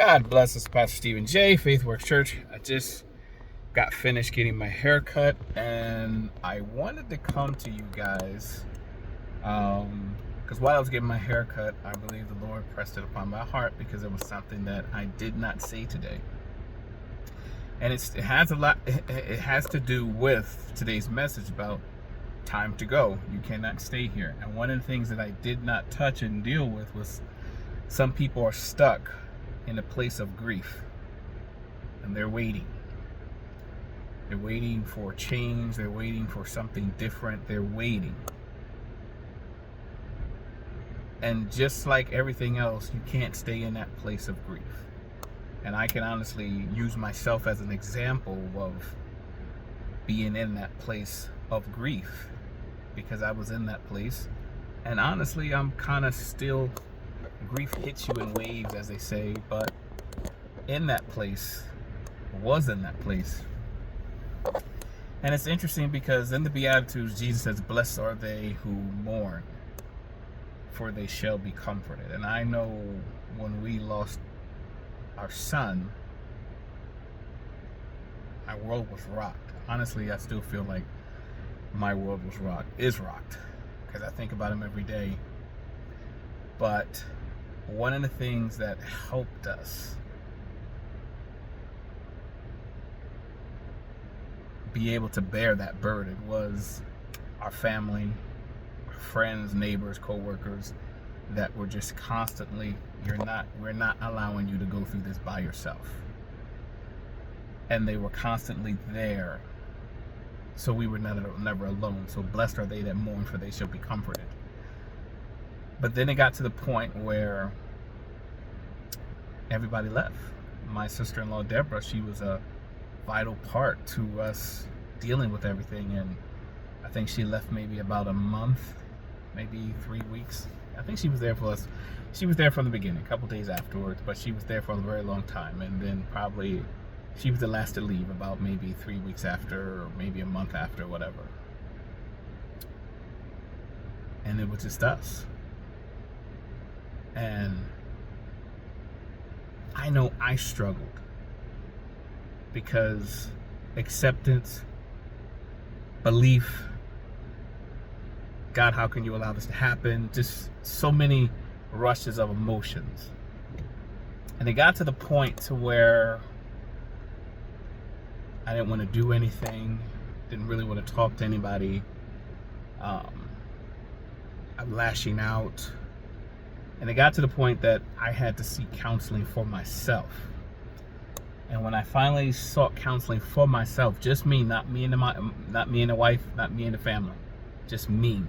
God bless us, Pastor Stephen J, Faith Works Church. I just got finished getting my hair cut, and I wanted to come to you guys because while I was getting my hair cut, I believe the Lord pressed it upon my heart because it was something that I did not say today. And it has to do with today's message about time to go. You cannot stay here. And one of the things that I did not touch and deal with was some people are stuck in a place of grief, and they're waiting. They're waiting for change. They're waiting for something different. They're waiting. And just like everything else, you can't stay in that place of grief. And I can honestly use myself as an example of being in that place of grief, because I was in that place. And honestly, I'm kind of still, grief hits you in waves, as they say, but in that place, was in that place. And it's interesting because in the Beatitudes, Jesus says, "Blessed are they who mourn, for they shall be comforted." And I know when we lost our son, our world was rocked. Honestly, I still feel like my world is rocked, because I think about him every day. But one of the things that helped us be able to bear that burden was our family, our friends, neighbors, co-workers that were just constantly, we're not allowing you to go through this by yourself. And they were constantly there, so we were never alone. So blessed are they that mourn, for they shall be comforted. But then it got to the point where everybody left. My sister-in-law, Deborah, she was a vital part to us dealing with everything. And I think she left maybe about a month, maybe 3 weeks. I think she was there for us. She was there from the beginning, a couple days afterwards, but she was there for a very long time. And then probably she was the last to leave, about maybe 3 weeks after, or maybe a month after, whatever. And it was just us. And I know I struggled, because acceptance, belief, God, how can you allow this to happen? Just so many rushes of emotions. And it got to the point to where I didn't want to do anything, didn't really want to talk to anybody. I'm lashing out. And it got to the point that I had to seek counseling for myself. And when I finally sought counseling for myself, just me, not me and the wife, not me and the family, just me,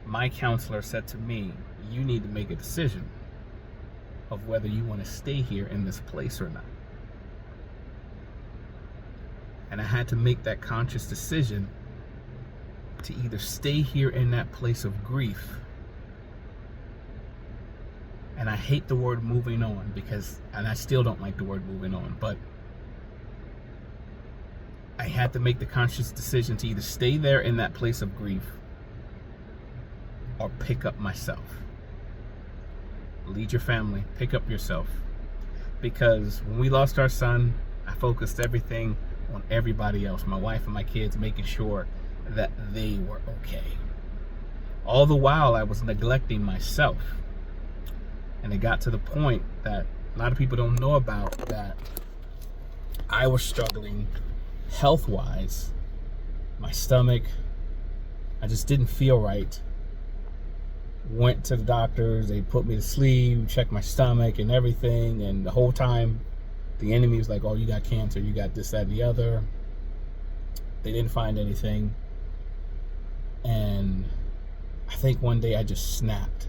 my counselor said to me, you need to make a decision of whether you want to stay here in this place or not. And I had to make that conscious decision to either stay here in that place of grief. And I hate the word moving on, and I still don't like the word moving on, but I had to make the conscious decision to either stay there in that place of grief or pick up myself. Lead your family, pick up yourself. Because when we lost our son, I focused everything on everybody else, my wife and my kids, making sure that they were okay. All the while I was neglecting myself. And it got to the point that a lot of people don't know about, that I was struggling health-wise. My stomach, I just didn't feel right. Went to the doctors, they put me to sleep, checked my stomach and everything, and the whole time the enemy was like, oh, you got cancer, you got this, that, and the other. They didn't find anything. And I think one day I just snapped.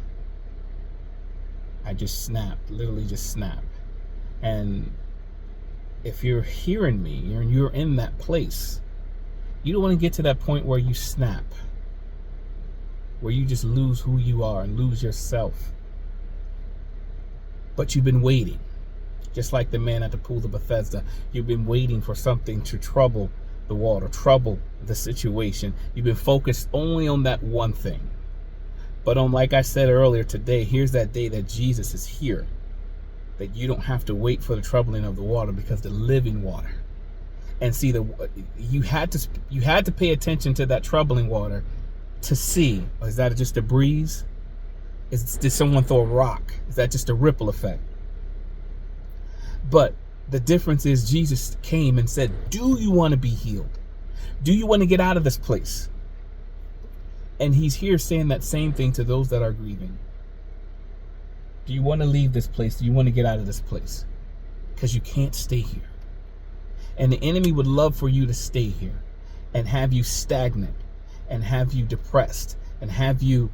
Literally just snapped. And if you're hearing me and you're in that place, you don't want to get to that point where you snap, where you just lose who you are and lose yourself. But you've been waiting, just like the man at the pool of Bethesda. You've been waiting for something to trouble the water, trouble the situation. You've been focused only on that one thing. But like I said earlier today, here's that day that Jesus is here. that you don't have to wait for the troubling of the water, because the living water. And see, you had to pay attention to that troubling water to see, is that just a breeze? Did someone throw a rock? Is that just a ripple effect? But the difference is Jesus came and said, do you want to be healed? Do you want to get out of this place? And he's here saying that same thing to those that are grieving. Do you want to leave this place? Do you want to get out of this place? Because you can't stay here. And the enemy would love for you to stay here and have you stagnant and have you depressed and have you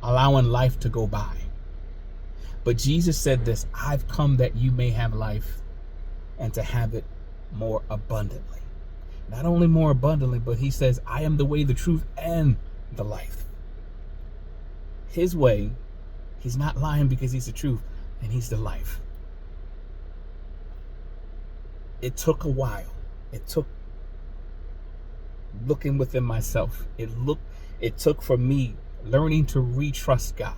allowing life to go by. But Jesus said this, I've come that you may have life and to have it more abundantly. Not only more abundantly, but he says, I am the way, the truth, and the life. His way, he's not lying because he's the truth, and he's the life. It took a while. It took looking within myself. It took for me learning to retrust God.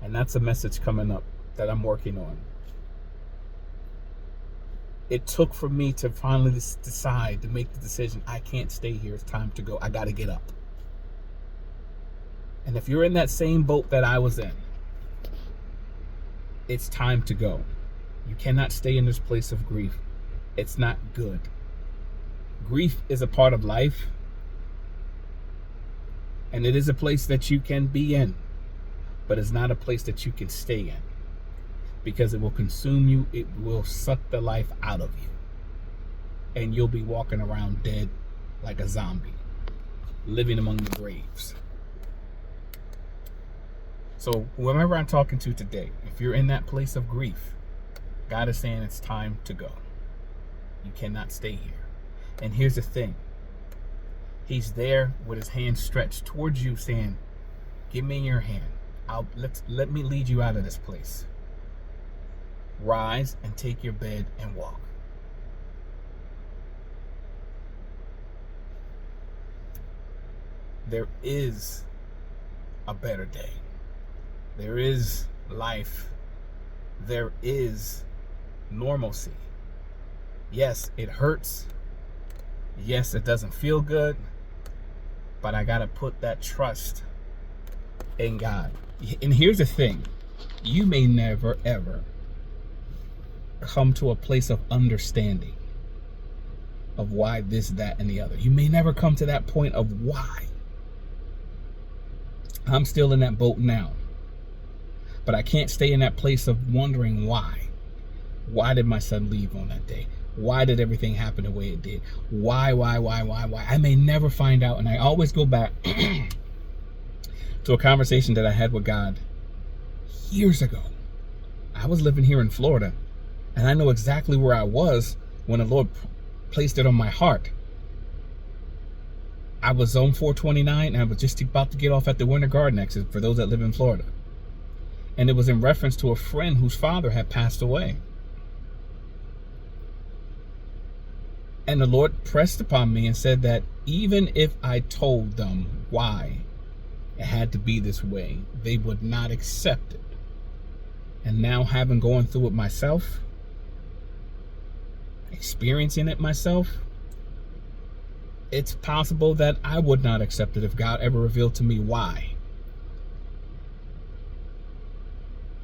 And that's a message coming up that I'm working on. It took for me to finally decide to make the decision, I can't stay here. It's time to go. I got to get up. And if you're in that same boat that I was in, it's time to go. You cannot stay in this place of grief. It's not good. Grief is a part of life. And it is a place that you can be in. But it's not a place that you can stay in. Because it will consume you. It will suck the life out of you. And you'll be walking around dead like a zombie. Living among the graves. So whoever I'm talking to today, if you're in that place of grief, God is saying it's time to go. You cannot stay here. And here's the thing. He's there with his hand stretched towards you saying, give me your hand. Let me lead you out of this place. Rise and take your bed and walk. There is a better day. There is life. There is normalcy. Yes, it hurts. Yes, it doesn't feel good. But I got to put that trust in God. And here's the thing. You may never, ever come to a place of understanding of why this, that, and the other. You may never come to that point of why. I'm still in that boat now. But I can't stay in that place of wondering why. Why did my son leave on that day? Why did everything happen the way it did? Why? I may never find out. And I always go back to a conversation that I had with God years ago. I was living here in Florida. And I know exactly where I was when the Lord placed it on my heart. I was zone 429 and I was just about to get off at the Winter Garden exit for those that live in Florida. And it was in reference to a friend whose father had passed away. And the Lord pressed upon me and said that even if I told them why it had to be this way, they would not accept it. And now, having gone through it myself, experiencing it myself, it's possible that I would not accept it if God ever revealed to me why.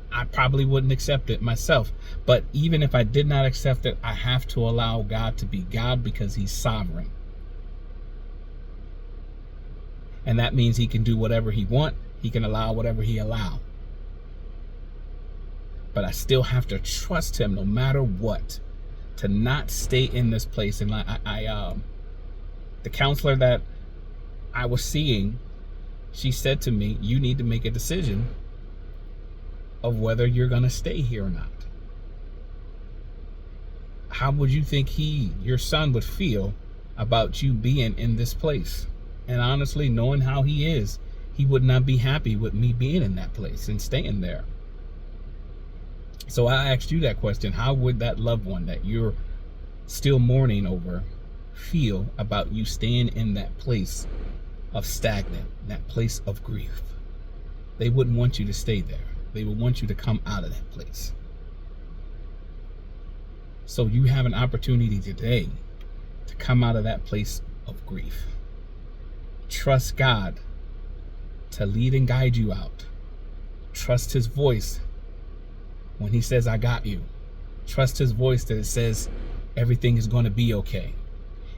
I probably wouldn't accept it myself. But even if I did not accept it, I have to allow God to be God because he's sovereign. And that means he can do whatever he wants. He can allow whatever he allows. But I still have to trust him no matter what, to not stay in this place. And the counselor that I was seeing, she said to me, you need to make a decision of whether you're going to stay here or not. How would you think your son would feel about you being in this place? And honestly, knowing how he is, he would not be happy with me being in that place and staying there. So I asked you that question. How would that loved one that you're still mourning over feel about you staying in that place of stagnant, that place of grief? They wouldn't want you to stay there. They would want you to come out of that place. So you have an opportunity today to come out of that place of grief. Trust God to lead and guide you out. Trust his voice when he says, I got you. Trust his voice that it says everything is going to be okay.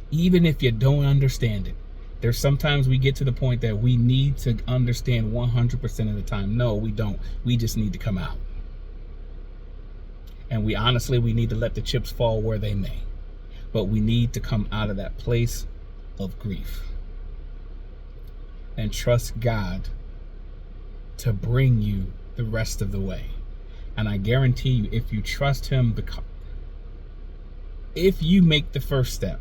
Even if you don't understand it. There's sometimes we get to the point that we need to understand 100% of the time. No, we don't. We just need to come out. And we need to let the chips fall where they may. But we need to come out of that place of grief. And trust God to bring you the rest of the way. And I guarantee you, if you trust him, if you make the first step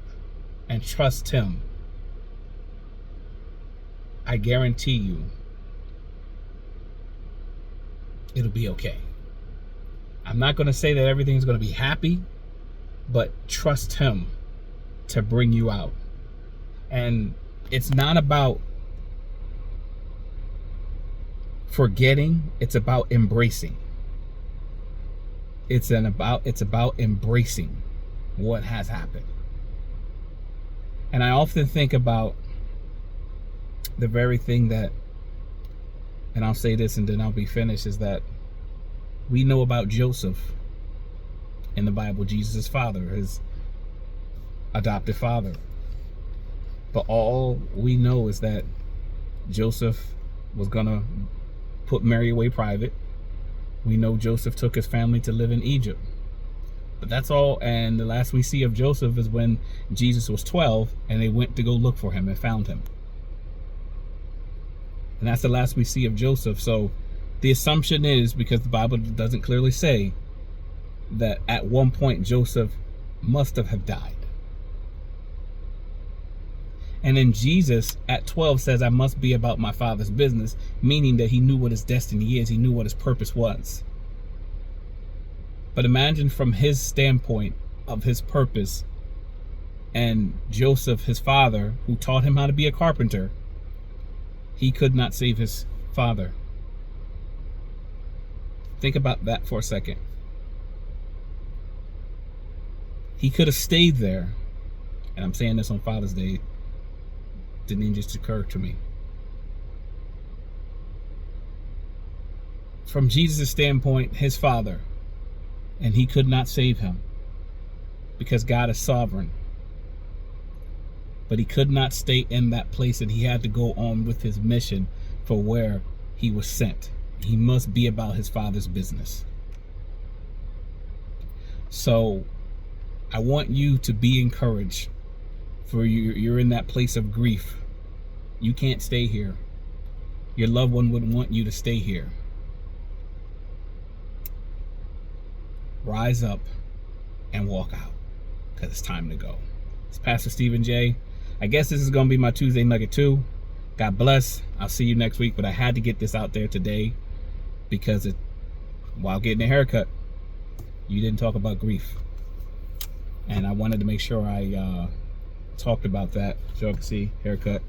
and trust him, I guarantee you it'll be okay. I'm not going to say that everything's going to be happy, but trust him to bring you out. And it's not about forgetting, it's about embracing. It's about embracing what has happened. And I often think about the very thing that, and I'll say this and then I'll be finished, is that we know about Joseph in the Bible, Jesus' father, his adopted father. But all we know is that Joseph was gonna put Mary away private. We know Joseph took his family to live in Egypt. But that's all, and the last we see of Joseph is when Jesus was 12 and they went to go look for him and found him. And that's the last we see of Joseph. So the assumption is, because the Bible doesn't clearly say, that at one point Joseph must have died. And then Jesus at 12 says, I must be about my Father's business, meaning that he knew what his destiny is. He knew what his purpose was. But imagine from his standpoint of his purpose, and Joseph, his father, who taught him how to be a carpenter, he could not save his father. Think about that for a second. He could have stayed there. And I'm saying this on Father's Day. Didn't even just occur to me. From Jesus' standpoint, his father, and he could not save him because God is sovereign. But he could not stay in that place, and he had to go on with his mission for where he was sent. He must be about his Father's business. So I want you to be encouraged. For you're in that place of grief. You can't stay here. Your loved one wouldn't want you to stay here. Rise up and walk out, because it's time to go. It's Pastor Stephen J. I guess this is going to be my Tuesday Nugget 2. God bless. I'll see you next week. But I had to get this out there today because while getting a haircut, you didn't talk about grief. And I wanted to make sure I talked about that. So you can see, haircut.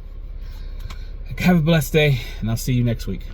Have a blessed day, and I'll see you next week.